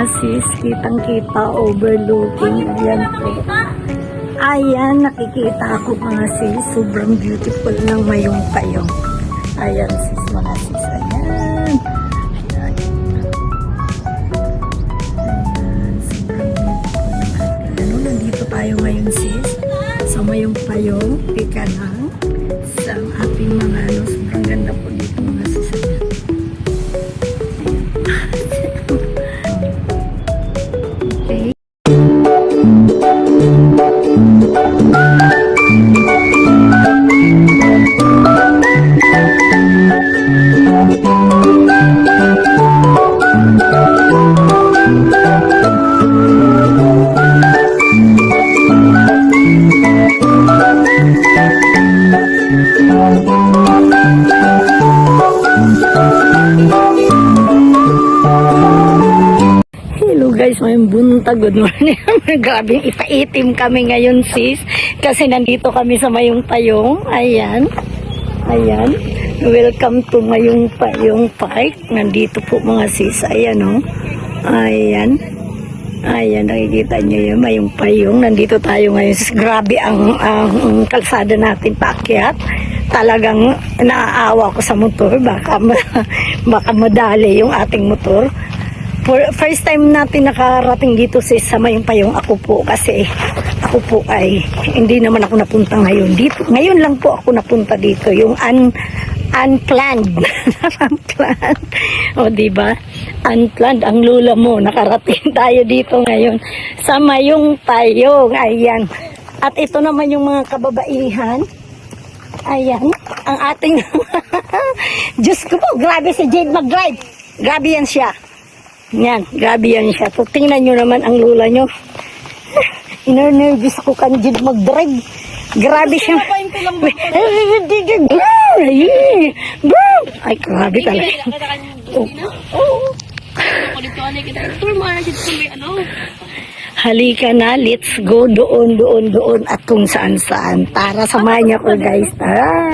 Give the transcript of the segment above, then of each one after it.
mga sis, kitang-kita, overlooking. Ayan po. Ayan, nakikita ako mga sis. Sobrang beautiful ng Mayong Payong. Ayan sis, mga sis. Ayan. Ayan. Sobrang beautiful ng ating ano. Nandito tayo ngayon sis. Sa Mayong Payong. Pika lang. Sa ating mga ano. Sobrang ganda po dito mga sis. Guys, may buntag, good morning. Grabe, ipaitim kami ngayon sis kasi nandito kami sa Mayong Payong. Ayan, ayan, welcome to Mayong Payong Park. Nandito po mga sis, ayan o, ayan, ayan, nakikita nyo yung Mayong Payong. Nandito tayo ngayon sis. Grabe ang kalsada natin paakyat. Talagang naaawa ko sa motor, baka madali yung ating motor. First time natin nakarating dito sa Mayong Payong. Ako po ay hindi naman ako napunta ngayon dito. Ngayon lang po ako napunta dito, yung unplanned. Unplanned. O diba? Unplanned ang lula mo. Nakarating tayo dito ngayon sa Mayong Payong. Ayan. At ito naman yung mga kababaihan. Ayan. Ang ating Diyos ko po, grabe si Jade mag-drive. Grabe yan siya. Yan, grabe yan siya. So, tingnan nyo naman ang lula nyo. Inernervous ako kanjid mag-drive. Grabe siya. Ay, grabe talaga. Halika na, let's go doon at kung saan. Tara, samahan niyo ko guys. Tara.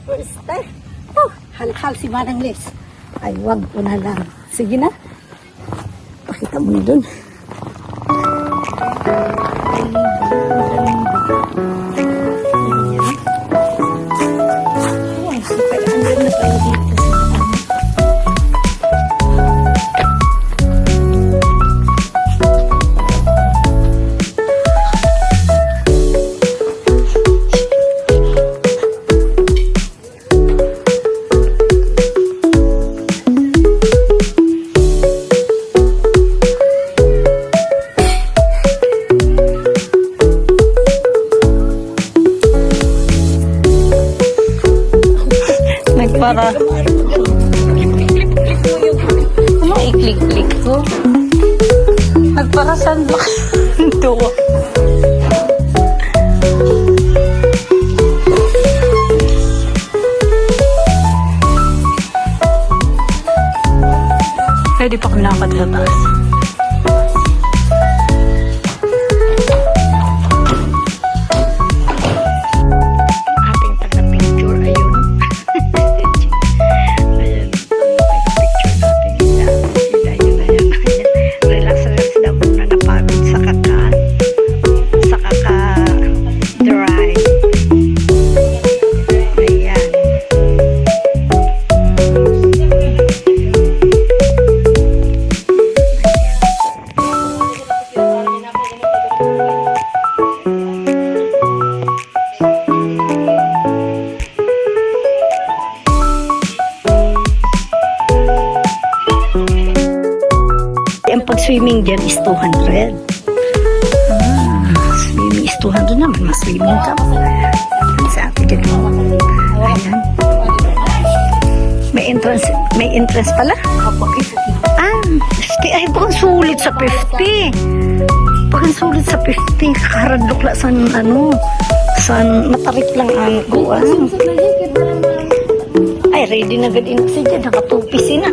First time. Halhal si Manang Liz. Ay, wag ko na lang. Sige na. Pakita mo na dun. Ay, super. Ang ganda tayo dito. Para ano i-click-click ko? Nagparasan ba ito? sa taas. Ating taga-picture, ayun. Ayan, ang taga-picture natin. Ayun, ayun. Relax, relax daw muna, napagod sa kaka-dry. Ayan. Ang pag-swimming dyan is 200. Swimming is 200 naman. Mas swimming ka. Sa atin dyan. Ayan. May entrance pala? Ay, bakang sulit sa 50. Bakang sulit sa 50. Kakaradlok lang sa matarik lang ang kuwan. Ay, ready na gadin kasi dyan. Nakatupis na.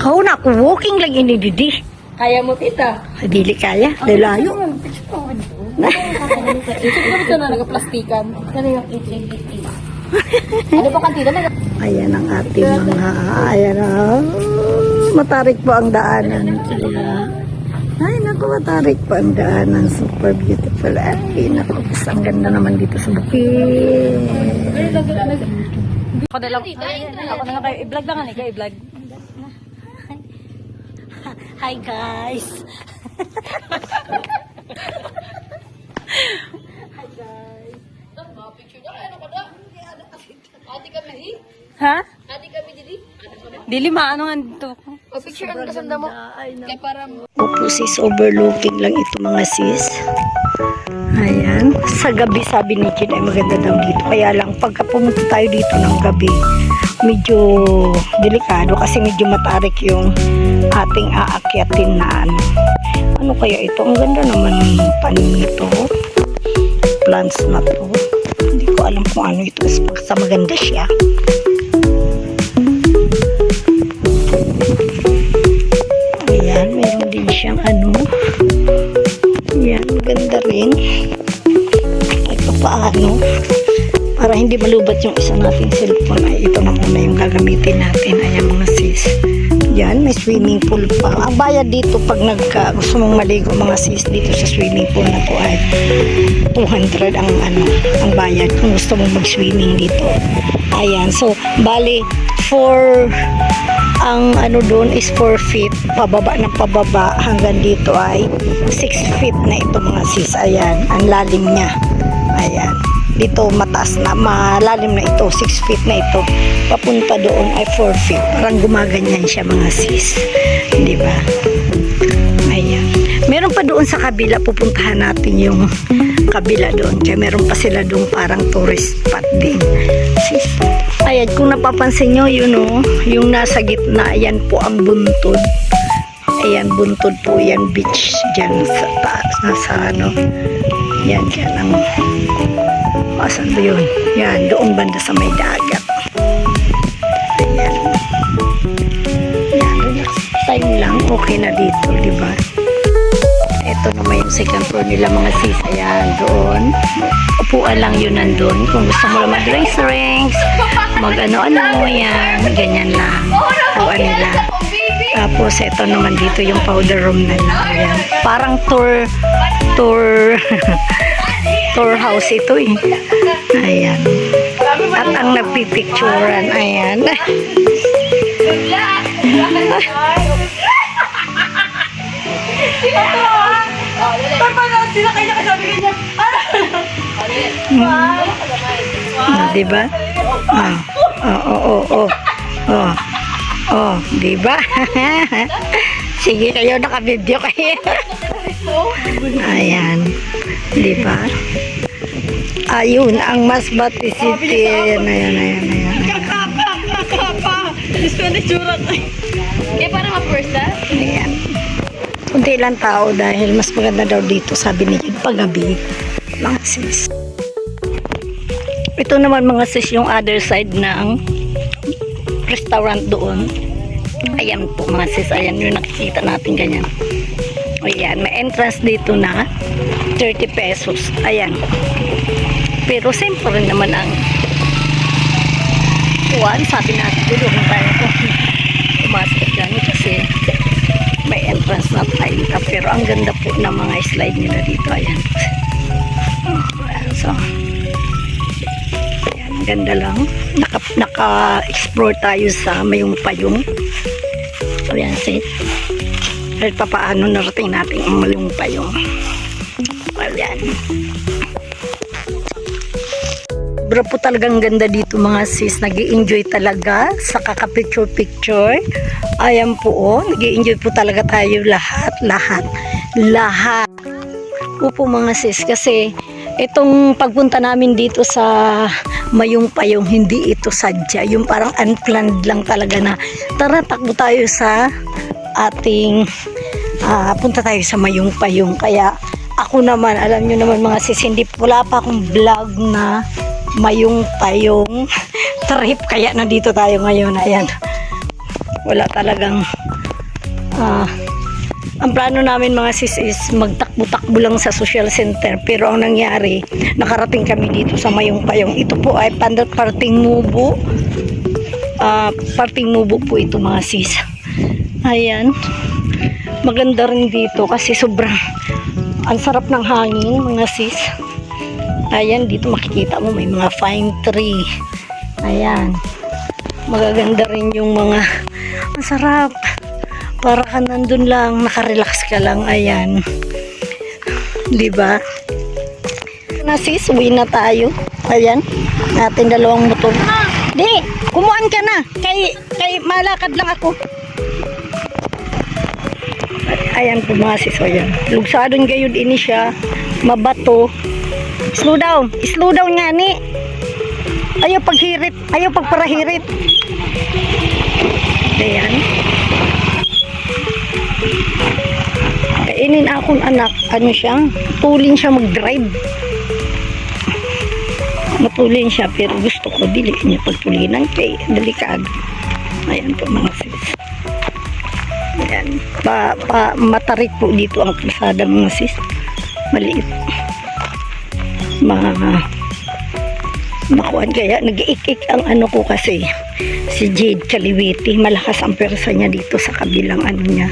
Kau na ako walking lang ini didi. Kaya mo, tita. Dili kaya, dalayo. Ito na nagaplastikan. Ano yung ano pa kantida? Ayan ang ating mga, ayan matarik po ang daanan. Ay, naku, matarik po ang daanan. Super beautiful. Ay, naku, ang ganda naman dito sa bukid. Ako na lang. Ako na lang kayo. I-vlog lang nga kayo. I-vlog. Hi guys. Ha? Dili maano nga dito. O picture ang kasanda mo. Kaya para Opo sis, overlooking lang ito mga sis. Ayan. Sa gabi sabi ni Jin ay maganda daw dito. Kaya lang pagka pumunta tayo dito ng gabi, medyo delikado kasi medyo matarik yung ating aakyatin na ano kaya ito? Ang ganda naman ng panin nito. Plants na to. Hindi ko alam kung ano ito. Basta maganda siya. Ayan, meron din siyang ayan, maganda rin. Ito paano para hindi malubat yung isa nating cellphone ay ito na muna yung gagamitin natin. Ayan mga sis, yan may swimming pool pa. Ang bayad dito pag gusto mong maligo mga sis dito sa swimming pool na to ay 200 ang bayad kung gusto mong mag swimming dito. Ayan, so bali ang doon is 4 feet pababa ng pababa hanggang dito ay 6 feet na ito mga sis. Ayan, ang lalim niya. Ayan, dito mataas na, malalim na ito, 6 feet na ito. Papunta doon ay 4 feet. Parang gumaganyan siya mga sis. Di ba? Ayan. Meron pa doon sa kabila, pupuntahan natin yung kabila doon. Kaya meron pa sila doon parang tourist spot din. Sis. Ayan, kung napapansin nyo, yung nasa gitna, ayan po ang buntod. Ayan, buntod po yan, beach dyan sa taas, yan, dyan ang, asan ba yun? Yan, doon banda sa may dagat. Ayan. Yan, relax time lang, okay na dito, di ba? Ito naman yung second floor nila mga sis. Ayan, doon. Upuan lang yun nandun. Kung gusto mo lang mag-drinks, mag-ano-ano, yan. Ganyan lang. Upuan nila. Tapos, ito naman dito yung powder room nila. Ayan. Parang tour house ito eh. Ayan. At ang nagpipicturan. Ayan. Diba? Diba? Sige kayo, naka-video kayo. Ayan. Diba? Ayun, ang Masbate City. Ayan. kaya para ma-first Ayan. Kunti lang tao dahil mas maganda daw dito, sabi niya, paggabi. Mga sis. Ito naman mga sis yung other side ng restaurant doon. Ayan po mga sis, ayan yung nakikita natin ganyan. Ayan, may entrance dito na 30 pesos. Ayan. Pero simple rin naman ang kuwan. Sabi natin dito kung tayo pumasok dyan kasi may entrance na tayo. Pero ang ganda po ng mga slide nila dito. Ayan. So, ayan, ganda lang. Naka-explore tayo sa Mayong Payong. Ayan, see? Kahit pa paano narating natin ang Mayong Payong. Ayan. Bro po talagang ganda dito mga sis. Nag-i-enjoy talaga sa kaka-picture-picture. Ayan po oh. Nag-i-enjoy po talaga tayo lahat. Opo mga sis. Kasi itong pagpunta namin dito sa Mayong Payong, hindi ito sadya. Yung parang unplanned lang talaga na tara takbo tayo sa ating punta tayo sa Mayong Payong. Kaya ako naman, alam nyo naman mga sis, wala pa akong vlog na Mayong Payong trip, kaya nandito tayo ngayon. Ayan, wala talagang ang plano namin mga sis is magtakbo-takbo lang sa social center, pero ang nangyari, nakarating kami dito sa Mayong Payong. Ito po ay parting Mubo, parting Mubo po ito mga sis. Ayan, maganda rin dito kasi sobrang ang sarap ng hangin mga sis. Ayan, dito makikita mo may mga fine tree. Ayan. Magaganda rin yung mga masarap. Para ka nandun lang, nakarelax ka lang. Ayan. Diba? Na sis, uwi na tayo. Ayan. Ating dalawang motor. Di, kumuan ka na. Kay malakad lang ako. Ayan po mga sis. Ayan. Lugsadon gayon ini siya. Mabato. Slow down nga ni. Ayaw paghirit, ayaw pagparahirit. Ayan. Kainin akong anak, ano siya, tulin siya mag-drive. Matulin siya, pero gusto ko dili niya pagtulinan kay delikado. Ayan po mga sis. Ayan. Matarik po dito ang kalsada mga sis. Maliit. Makuan kaya nag-iik-ik ang ano ko kasi si Jade Kaliwiti, malakas ang persa niya dito sa kabilang ano niya.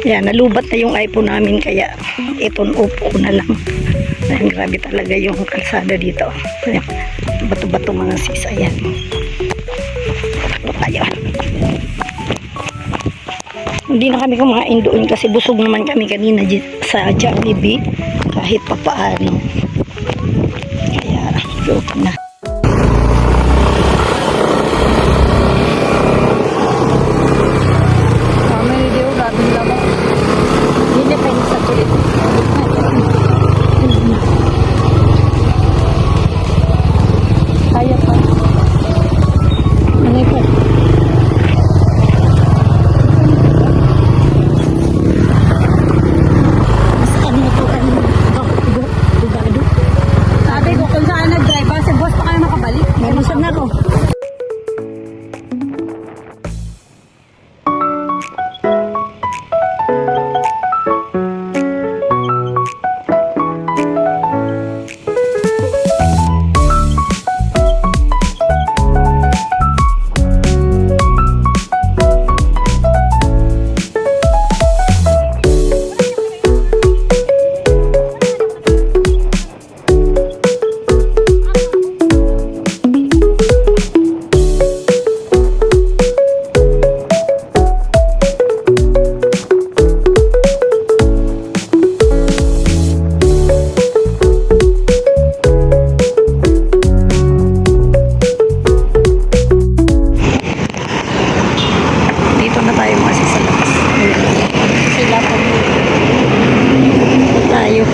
Yan, nalubat na yung iPhone namin kaya iton upo ko na lang. Ayan, grabe talaga yung kalsada dito. Ayan, bato-bato mga sis. Ayan, tayo. Hindi na kami kumain doon kasi busog naman kami kanina sa Jollibee kahit pa paano. Kaya joke na. May video gabing lama. Hindi pa sa kulit. Kaya pa. Ano ito? Sabi ko kung saan nag-drive, kasi boss pa kayo makabalik. Nalusog na ako.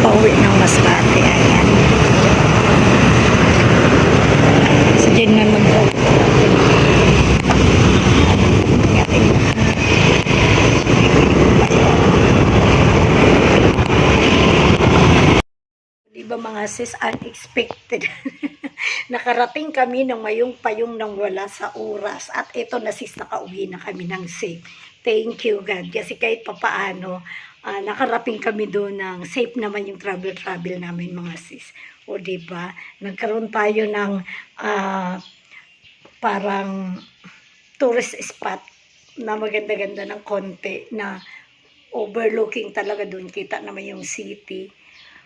Pauwi ng Masbate. Ayan. Si Jen na mag-out. Diba mga sis, unexpected. Nakarating kami ng mayong payong nang wala sa oras. At ito na sis, nakauwi na kami ng safe. Thank you God. Kasi kahit papaano, nakarating kami doon ng safe naman yung travel namin mga sis. O diba? Nagkaroon tayo ng parang tourist spot na maganda-ganda ng konti na overlooking talaga doon. Kita naman yung city.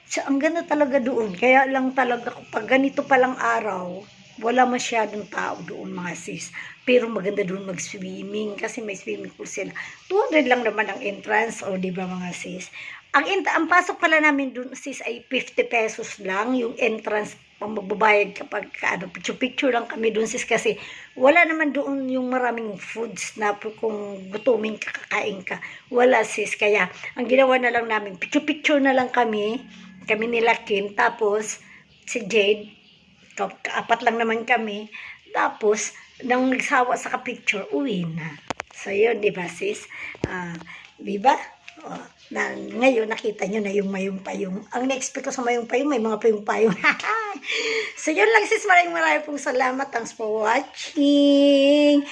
So, ang ganda talaga doon. Kaya lang talaga, pag ganito palang araw, wala masyadong tao doon mga sis. Pero maganda doon mag-swimming kasi may swimming pool sila. 200 lang naman ang entrance, o di ba mga sis? Ang pasok pala namin doon sis ay 50 pesos lang yung entrance. Pang magbabayad kapag picture lang kami doon sis kasi wala naman doon yung maraming foods na kung gutumin ka, kakain ka. Wala sis. Kaya ang ginawa na lang namin, picture na lang kami nila Kim, tapos si Jade, apat lang naman kami, tapos nang nagsawa sa ka-picture, uwi na. So yun, di ba sis? Di ba? Na, ngayon nakita nyo na yung mayong-payong. Ang na-expect ko sa mayong-payong, may mga payong-payong. So yun lang sis, maraming pong salamat. Thanks for watching.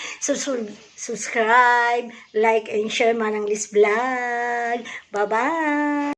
Subscribe, like, and share Manang Liz Vlog. Bye-bye!